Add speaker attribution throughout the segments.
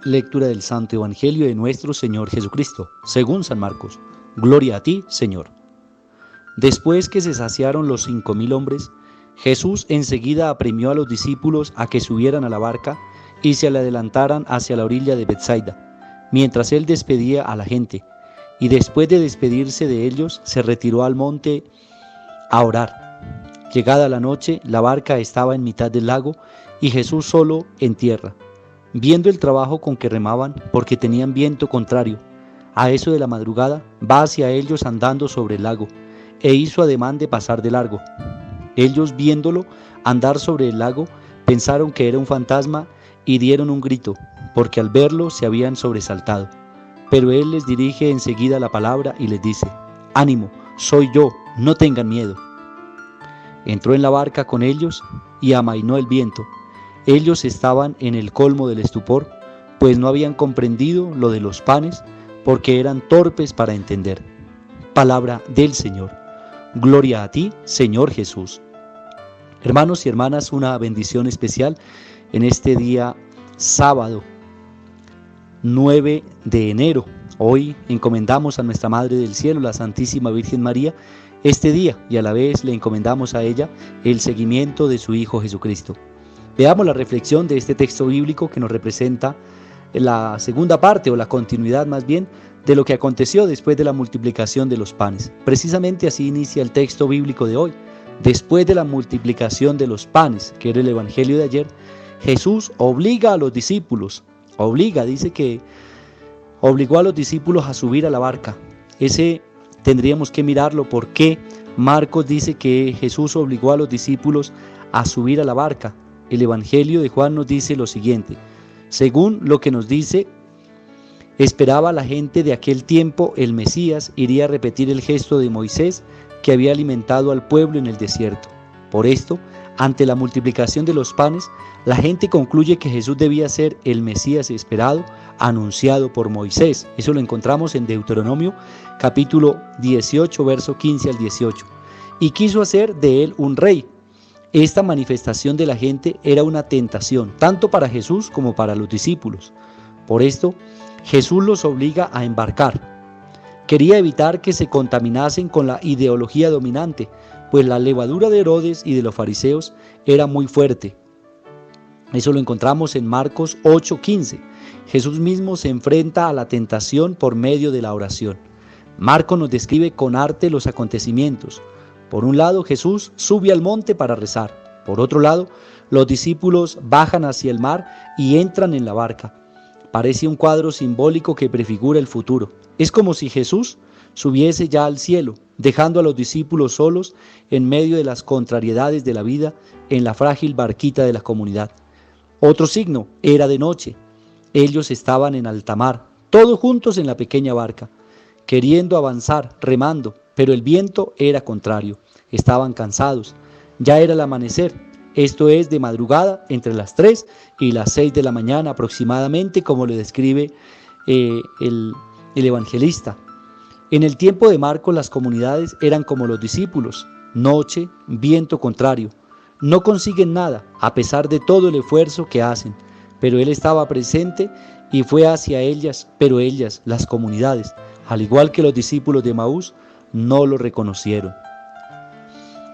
Speaker 1: Lectura del Santo Evangelio de nuestro Señor Jesucristo, según San Marcos. Gloria a ti, Señor. Después que se saciaron los 5.000 hombres, Jesús enseguida apremió a los discípulos a que subieran a la barca y se le adelantaran hacia la orilla de Betsaida, mientras él despedía a la gente, y después de despedirse de ellos, se retiró al monte a orar. Llegada la noche, la barca estaba en mitad del lago y Jesús solo en tierra. Viendo el trabajo con que remaban, porque tenían viento contrario, a eso de la madrugada, va hacia ellos andando sobre el lago, e hizo ademán de pasar de largo. Ellos, viéndolo andar sobre el lago, pensaron que era un fantasma y dieron un grito, porque al verlo se habían sobresaltado. Pero él les dirige enseguida la palabra y les dice: «Ánimo, soy yo, no tengan miedo». Entró en la barca con ellos y amainó el viento. Ellos estaban en el colmo del estupor, pues no habían comprendido lo de los panes, porque eran torpes para entender. Palabra del Señor. Gloria a ti, Señor Jesús. Hermanos y hermanas, una bendición especial en este día sábado 9 de enero. Hoy encomendamos a nuestra Madre del Cielo, la Santísima Virgen María, este día, y a la vez le encomendamos a ella el seguimiento de su Hijo Jesucristo. Veamos la reflexión de este texto bíblico que nos representa la segunda parte, o la continuidad más bien, de lo que aconteció después de la multiplicación de los panes. Precisamente así inicia el texto bíblico de hoy. Después de la multiplicación de los panes, que era el Evangelio de ayer, Jesús obliga a los discípulos, dice que obligó a los discípulos a subir a la barca. Ese tendríamos que mirarlo, por qué Marcos dice que Jesús obligó a los discípulos a subir a la barca. El Evangelio de Juan nos dice lo siguiente: según lo que nos dice, esperaba la gente de aquel tiempo el Mesías iría a repetir el gesto de Moisés que había alimentado al pueblo en el desierto. Por esto, ante la multiplicación de los panes, la gente concluye que Jesús debía ser el Mesías esperado, anunciado por Moisés. Eso lo encontramos en Deuteronomio capítulo 18, verso 15 al 18. Y quiso hacer de él un rey. Esta manifestación de la gente era una tentación, tanto para Jesús como para los discípulos. Por esto, Jesús los obliga a embarcar. Quería evitar que se contaminasen con la ideología dominante, pues la levadura de Herodes y de los fariseos era muy fuerte. Eso lo encontramos en Marcos 8:15. Jesús mismo se enfrenta a la tentación por medio de la oración. Marcos nos describe con arte los acontecimientos. Por un lado, Jesús sube al monte para rezar. Por otro lado, los discípulos bajan hacia el mar y entran en la barca. Parece un cuadro simbólico que prefigura el futuro. Es como si Jesús subiese ya al cielo, dejando a los discípulos solos en medio de las contrariedades de la vida en la frágil barquita de la comunidad. Otro signo: era de noche. Ellos estaban en alta mar, todos juntos en la pequeña barca, queriendo avanzar, remando, pero el viento era contrario. Estaban cansados. Ya era el amanecer, esto es de madrugada, entre las 3 y las 6 de la mañana aproximadamente, como le describe el evangelista. En el tiempo de Marcos, las comunidades eran como los discípulos: noche, viento contrario. No consiguen nada, a pesar de todo el esfuerzo que hacen, pero él estaba presente y fue hacia ellas, pero ellas, las comunidades, al igual que los discípulos de Emaús, no lo reconocieron.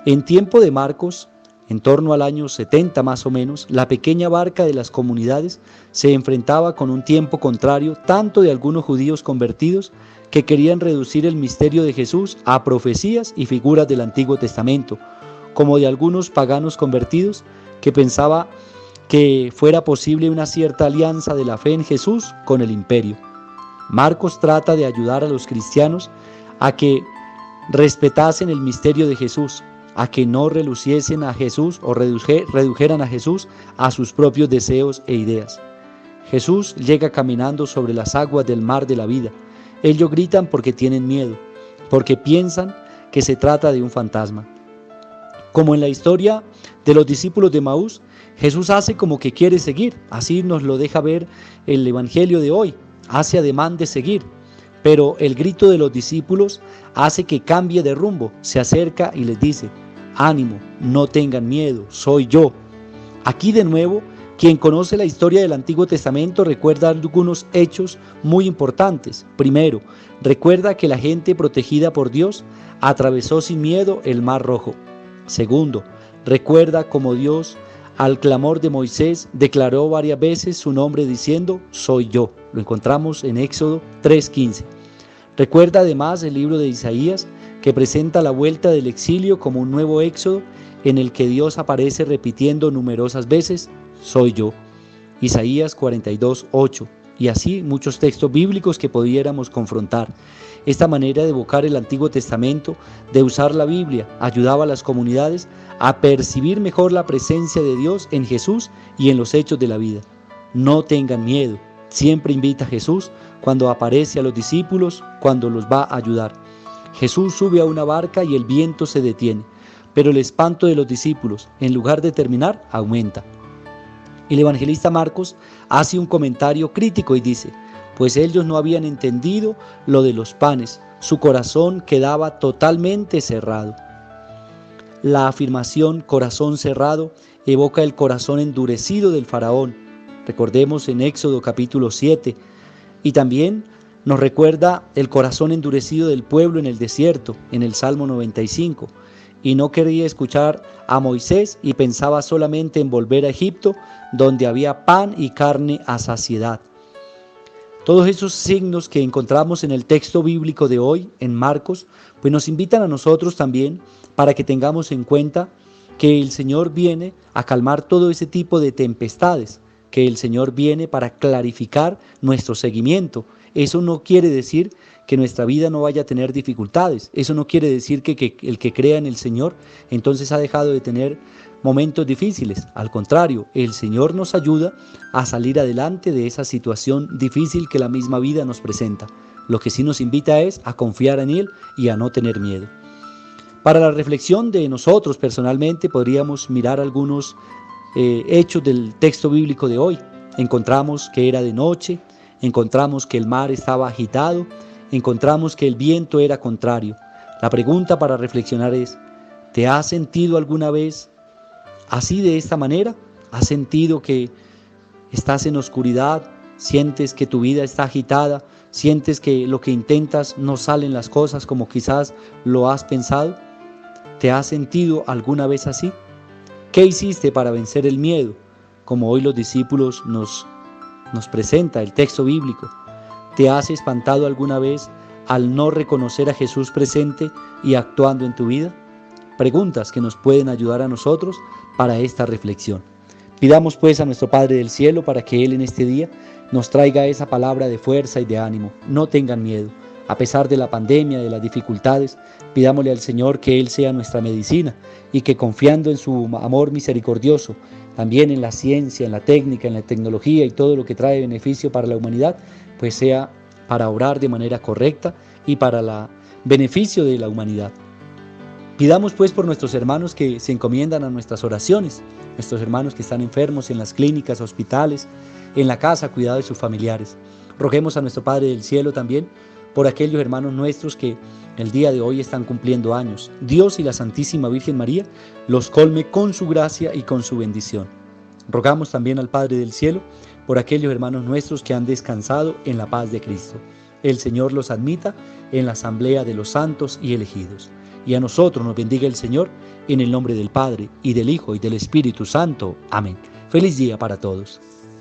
Speaker 1: En tiempo de Marcos, en torno al año 70 más o menos, la pequeña barca de las comunidades se enfrentaba con un tiempo contrario, tanto de algunos judíos convertidos que querían reducir el misterio de Jesús a profecías y figuras del Antiguo Testamento, como de algunos paganos convertidos que pensaba que fuera posible una cierta alianza de la fe en Jesús con el imperio. Marcos trata de ayudar a los cristianos a que respetasen el misterio de Jesús, a que no reluciesen a Jesús o redujeran a Jesús a sus propios deseos e ideas. Jesús llega caminando sobre las aguas del mar de la vida. Ellos gritan porque tienen miedo, porque piensan que se trata de un fantasma. Como en la historia de los discípulos de Emaús, Jesús hace como que quiere seguir. Así nos lo deja ver el Evangelio de hoy. Hace ademán de seguir. Pero el grito de los discípulos hace que cambie de rumbo. Se acerca y les dice: «Ánimo, no tengan miedo, soy yo». Aquí de nuevo Quien conoce la historia del Antiguo Testamento recuerda algunos hechos muy importantes. Primero, recuerda que la gente protegida por Dios atravesó sin miedo el Mar Rojo. Segundo, recuerda cómo Dios, al clamor de Moisés, declaró varias veces su nombre diciendo, soy yo. Lo encontramos en Éxodo 3:15. Recuerda además el libro de Isaías, que presenta la vuelta del exilio como un nuevo éxodo en el que Dios aparece repitiendo numerosas veces, soy yo. Isaías 42:8. Y así muchos textos bíblicos que pudiéramos confrontar. Esta manera de evocar el Antiguo Testamento, de usar la Biblia, ayudaba a las comunidades a percibir mejor la presencia de Dios en Jesús y en los hechos de la vida. No tengan miedo. Siempre invita a Jesús cuando aparece a los discípulos, cuando los va a ayudar. Jesús sube a una barca y el viento se detiene, pero el espanto de los discípulos, en lugar de terminar, aumenta. El evangelista Marcos hace un comentario crítico y dice, pues ellos no habían entendido lo de los panes, su corazón quedaba totalmente cerrado. La afirmación corazón cerrado evoca el corazón endurecido del faraón. Recordemos en Éxodo capítulo 7, y también nos recuerda el corazón endurecido del pueblo en el desierto, en el Salmo 95. Y no quería escuchar a Moisés y pensaba solamente en volver a Egipto, donde había pan y carne a saciedad. Todos esos signos que encontramos en el texto bíblico de hoy, en Marcos, pues nos invitan a nosotros también para que tengamos en cuenta que el Señor viene a calmar todo ese tipo de tempestades, que el Señor viene para clarificar nuestro seguimiento. Eso no quiere decir que nuestra vida no vaya a tener dificultades. Eso no quiere decir que el que crea en el Señor entonces ha dejado de tener momentos difíciles. Al contrario, el Señor nos ayuda a salir adelante de esa situación difícil que la misma vida nos presenta. Lo que sí nos invita es a confiar en Él y a no tener miedo. Para la reflexión de nosotros personalmente podríamos mirar algunos hechos del texto bíblico de hoy. Encontramos que era de noche, encontramos que el mar estaba agitado, encontramos que el viento era contrario. La pregunta para reflexionar es, ¿te has sentido alguna vez así de esta manera? ¿Has sentido que estás en oscuridad? ¿Sientes que tu vida está agitada? ¿Sientes que lo que intentas no salen las cosas como quizás lo has pensado? ¿Te has sentido alguna vez así? ¿Qué hiciste para vencer el miedo? Como hoy los discípulos nos presenta el texto bíblico. ¿Te has espantado alguna vez al no reconocer a Jesús presente y actuando en tu vida? Preguntas que nos pueden ayudar a nosotros para esta reflexión. Pidamos pues a nuestro Padre del Cielo para que Él en este día nos traiga esa palabra de fuerza y de ánimo. No tengan miedo. A pesar de la pandemia, de las dificultades, pidámosle al Señor que Él sea nuestra medicina y que confiando en su amor misericordioso, también en la ciencia, en la técnica, en la tecnología y todo lo que trae beneficio para la humanidad, pues sea para obrar de manera correcta y para el beneficio de la humanidad. Pidamos pues por nuestros hermanos que se encomiendan a nuestras oraciones, nuestros hermanos que están enfermos en las clínicas, hospitales, en la casa, cuidado de sus familiares. Roguemos a nuestro Padre del Cielo también por aquellos hermanos nuestros que el día de hoy están cumpliendo años. Dios y la Santísima Virgen María los colme con su gracia y con su bendición. Rogamos también al Padre del Cielo por aquellos hermanos nuestros que han descansado en la paz de Cristo. El Señor los admita en la asamblea de los santos y elegidos. Y a nosotros nos bendiga el Señor, en el nombre del Padre, y del Hijo, y del Espíritu Santo. Amén. Feliz día para todos.